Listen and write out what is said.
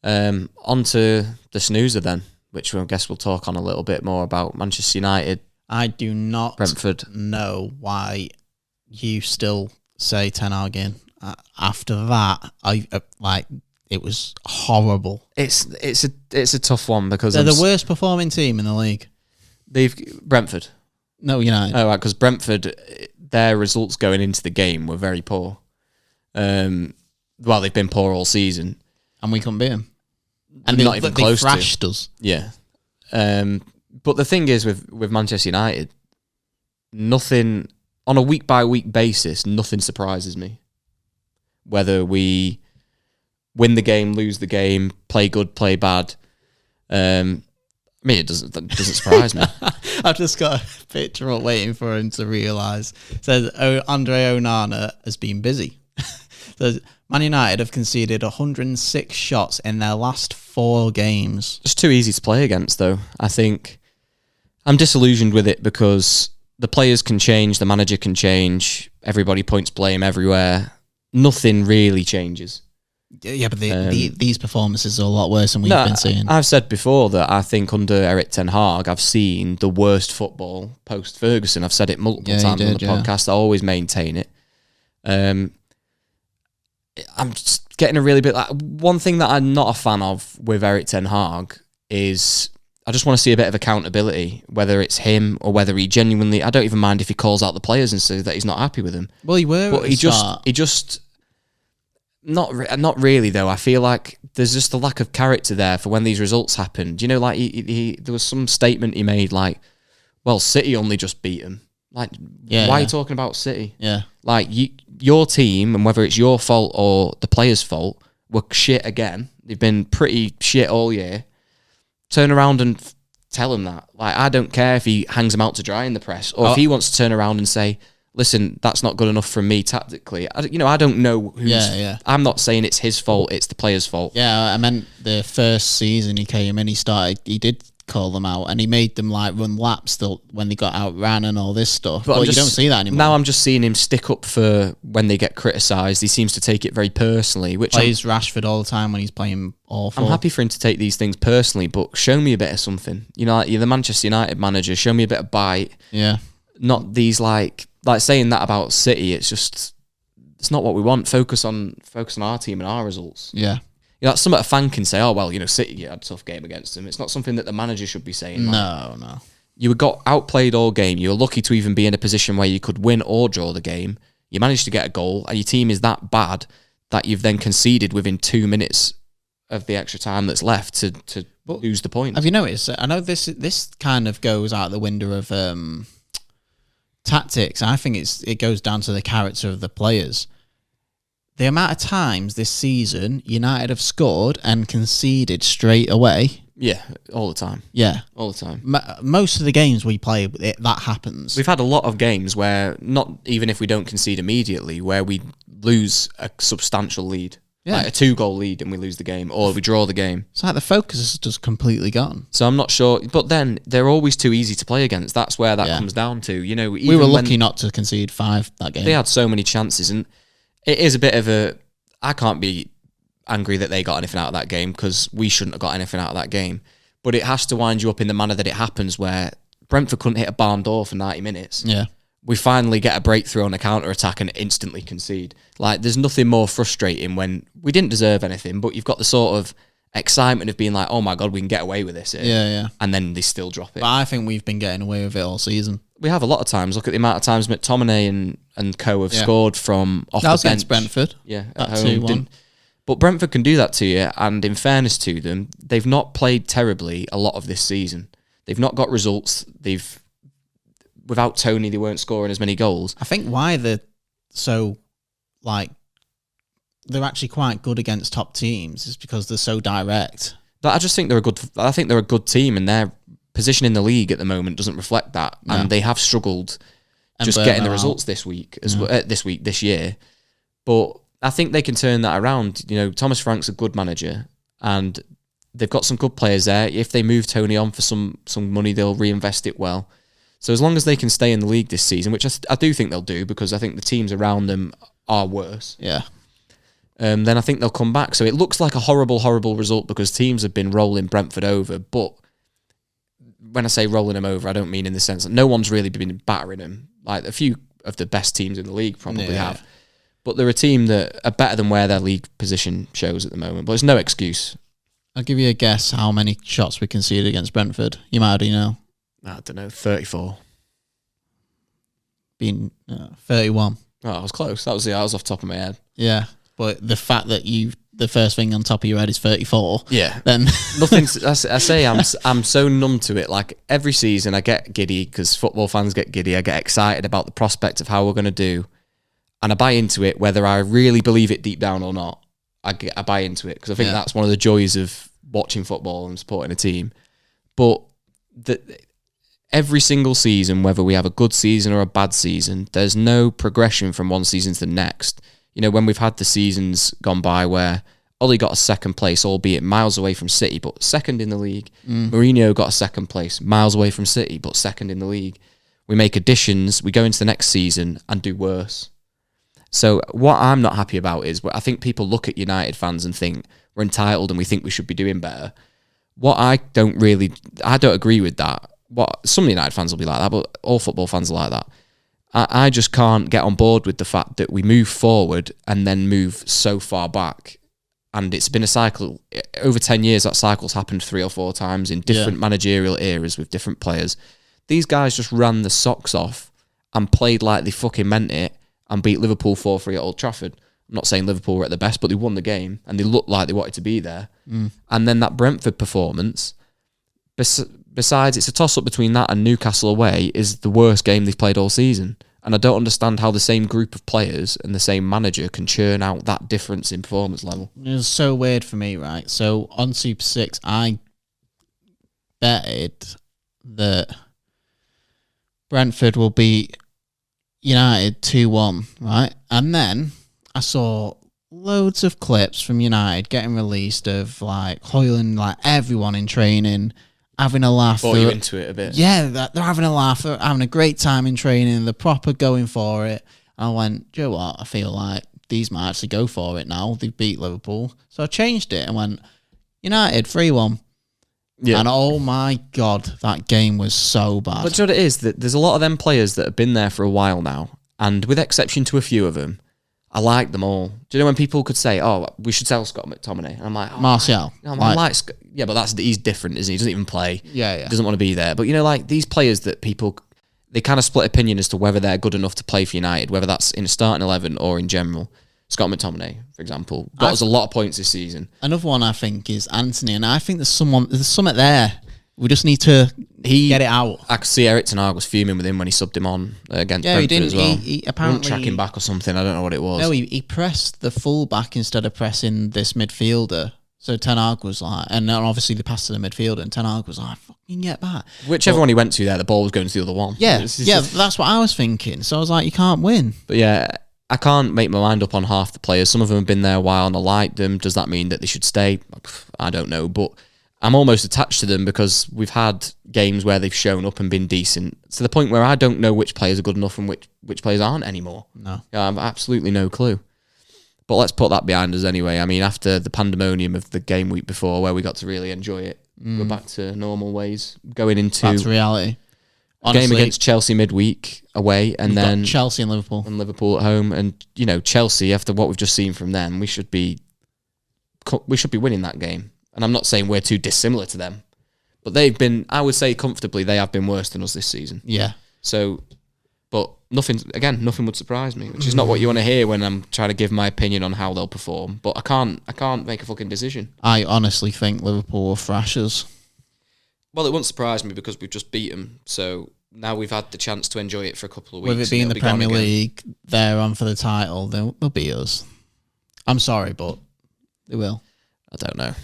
On to the snoozer then, which I guess we'll talk on a little bit more about. Manchester United. I do not Brentford. know why you still say Ten Hag in. After that, it was horrible. It's a tough one because they're the worst performing team in the league. Brentford. No, United. Oh, right, because Brentford, their results going into the game were very poor. They've been poor all season, and we couldn't beat them. And they're not even close to. They thrashed us. Yeah. But the thing is with Manchester United, nothing on a week by week basis, nothing surprises me. Whether we win the game, lose the game, play good, play bad. It doesn't surprise me. I've just got a picture up waiting for him to realise. It says Andre Onana has been busy. Says Man United have conceded 106 shots in their last 4 games. It's too easy to play against, though. I think I'm disillusioned with it because the players can change, the manager can change, everybody points blame everywhere. Nothing really changes. Yeah, but these performances are a lot worse than we've been seeing. I've said before that I think under Erik Ten Hag, I've seen the worst football post-Ferguson. I've said it multiple times on the podcast. I always maintain it. I'm just getting a really bit... one thing that I'm not a fan of with Erik Ten Hag is I just want to see a bit of accountability, whether it's him or whether he genuinely... I don't even mind if he calls out the players and says that he's not happy with them. Well, he were but he just... Not really, though. I feel like there's just a lack of character there for when these results happen. Do you know, like, there was some statement he made, like, well, City only just beat him. Like, why are you talking about City? Yeah. Like, your team, and whether it's your fault or the players' fault, were shit again. They've been pretty shit all year. Turn around and tell him that. Like, I don't care if he hangs him out to dry in the press, or if he wants to turn around and say, listen, that's not good enough from me tactically. I don't know who's... Yeah. I'm not saying it's his fault, it's the player's fault. Yeah, I meant the first season he came in, he did call them out, and he made them like run laps when they got outran and all this stuff. But you don't see that anymore. Now I'm just seeing him stick up for when they get criticised. He seems to take it very personally. Which plays Rashford all the time when he's playing awful. I'm happy for him to take these things personally, but show me a bit of something. Like you're the Manchester United manager, show me a bit of bite. Yeah. Not these like saying that about City, it's not what we want. Focus on our team and our results. Yeah. That's something a fan can say, oh, well, City had a tough game against them. It's not something that the manager should be saying. No. You got outplayed all game. You were lucky to even be in a position where you could win or draw the game. You managed to get a goal, and your team is that bad that you've then conceded within 2 minutes of the extra time that's left to lose the point. Have you noticed? I know this kind of goes out the window of tactics. I think it goes down to the character of the players. The amount of times this season United have scored and conceded straight away. Yeah, all the time. Yeah. All the time. Most of the games we play, that happens. We've had a lot of games where, not even if we don't concede immediately, where we lose a substantial lead. Yeah. Like a 2-goal lead and we lose the game, or we draw the game. It's like the focus is just completely gone. So I'm not sure. But then, they're always too easy to play against. That's where that comes down to. Even we were lucky not to concede 5 that game. They had so many chances, and it is a bit of a... I can't be angry that they got anything out of that game, because we shouldn't have got anything out of that game. But it has to wind you up in the manner that it happens, where Brentford couldn't hit a barn door for 90 minutes. Yeah. We finally get a breakthrough on a counter-attack and instantly concede. Like, there's nothing more frustrating when we didn't deserve anything, but you've got the sort of excitement of being like, oh my God, we can get away with this here. Yeah. And then they still drop it. But I think we've been getting away with it all season. We have a lot of times. Look at the amount of times McTominay and co have scored from off the bench. That was against Brentford. Yeah, at home. 2-1. But Brentford can do that to you, and in fairness to them, they've not played terribly a lot of this season. They've not got results. Without Tony, they weren't scoring as many goals. I think why they're so, they're actually quite good against top teams is because they're so direct. But I just think they're a good team, and their position in the league at the moment doesn't reflect that, and they have struggled just getting the results this year. But I think they can turn that around. Thomas Frank's a good manager, and they've got some good players there. If they move Tony on for some money, they'll reinvest it well. So as long as they can stay in the league this season, which I do think they'll do, because I think the teams around them are worse. Yeah. then I think they'll come back. So it looks like a horrible, horrible result because teams have been rolling Brentford over. But when I say rolling them over, I don't mean in the sense that no one's really been battering them. Like a few of the best teams in the league probably have. But they're a team that are better than where their league position shows at the moment. But it's no excuse. I'll give you a guess how many shots we conceded against Brentford. You might already know. I don't know, 34. Being 31. Oh, I was close. That was off the top of my head. Yeah, but the fact that the first thing on top of your head is 34. Yeah. Then nothing. I say I'm so numb to it. Like every season, I get giddy because football fans get giddy. I get excited about the prospect of how we're going to do, and I buy into it, whether I really believe it deep down or not. I buy into it because I think that's one of the joys of watching football and supporting a team. But every single season, whether we have a good season or a bad season, there's no progression from one season to the next. You know, when we've had the seasons gone by where Ollie got a second place, albeit miles away from City, but second in the league. Mourinho got a second place, miles away from City, but second in the league. We make additions, we go into the next season and do worse. So what I'm not happy about is I think people look at United fans and think we're entitled and we think we should be doing better. I don't agree with that. Some United fans will be like that, but all football fans are like that. I just can't get on board with the fact that we move forward and then move so far back. And it's been a cycle. Over 10 years, that cycle's happened 3 or 4 times in different managerial eras with different players. These guys just ran the socks off and played like they fucking meant it and beat Liverpool 4-3 at Old Trafford. I'm not saying Liverpool were at their best, but they won the game and they looked like they wanted to be there. And then that Brentford performance, besides it's a toss-up between that and Newcastle away, is the worst game they've played all season. And I don't understand how the same group of players and the same manager can churn out that difference in performance level. It was so weird for me, right? So on Super 6, I betted that Brentford will beat United 2-1, right? And then I saw loads of clips from United getting released of like Hoyland, like everyone in training, having a laugh. Brought you into it a bit. Yeah, they're having a laugh, they're having a great time in training, they're proper going for it. And I went, do you know what? I feel like these might actually go for it now. They've beat Liverpool. So I changed it and went, United 3-1. Yeah. And oh my God, that game was so bad. But do you know what it is? That there's a lot of them players that have been there for a while now, and with exception to a few of them, I like them all. Do you know when people could say, "Oh, we should sell Scott McTominay," and I'm like, Martial. Yeah, but he's different, isn't he? He doesn't even play. Yeah. Doesn't want to be there. But you know, like these players that people, they kind of split opinion as to whether they're good enough to play for United, whether that's in a starting 11 or in general. Scott McTominay, for example, got us a lot of points this season. Another one I think is Anthony, and I think there's something there. We just need to get it out. I could see Eric Ten Hag was fuming with him when he subbed him on against Brentford as well. He apparently track him back or something. I don't know what it was. No, he pressed the full back instead of pressing this midfielder. So Ten Hag was like, and then obviously they passed to the midfielder, and Ten Hag was like, "Fucking get back." Whichever one he went to there, the ball was going to the other one. Yeah, that's what I was thinking. So I was like, you can't win. But yeah, I can't make my mind up on half the players. Some of them have been there a while and I like them. Does that mean that they should stay? I don't know, but I'm almost attached to them because we've had games where they've shown up and been decent to the point where I don't know which players are good enough and which players aren't anymore. No. I have absolutely no clue. But let's put that behind us anyway. I mean, after the pandemonium of the game week before where we got to really enjoy it, we're back to normal ways. Going into back to reality. Honestly, game against Chelsea midweek away and then Chelsea and Liverpool. And Liverpool at home. And, you know, Chelsea, after what we've just seen from them, we should be winning that game. And I'm not saying we're too dissimilar to them, but they've been, I would say comfortably, they have been worse than us this season. Yeah. So, but nothing would surprise me, which is not what you want to hear when I'm trying to give my opinion on how they'll perform. But I can't make a fucking decision. I honestly think Liverpool will thrash us. Well, it won't surprise me because we've just beat them. So now we've had the chance to enjoy it for a couple of weeks. With it being the Premier League, they're on for the title, they'll beat us. I'm sorry, but they will. I don't know.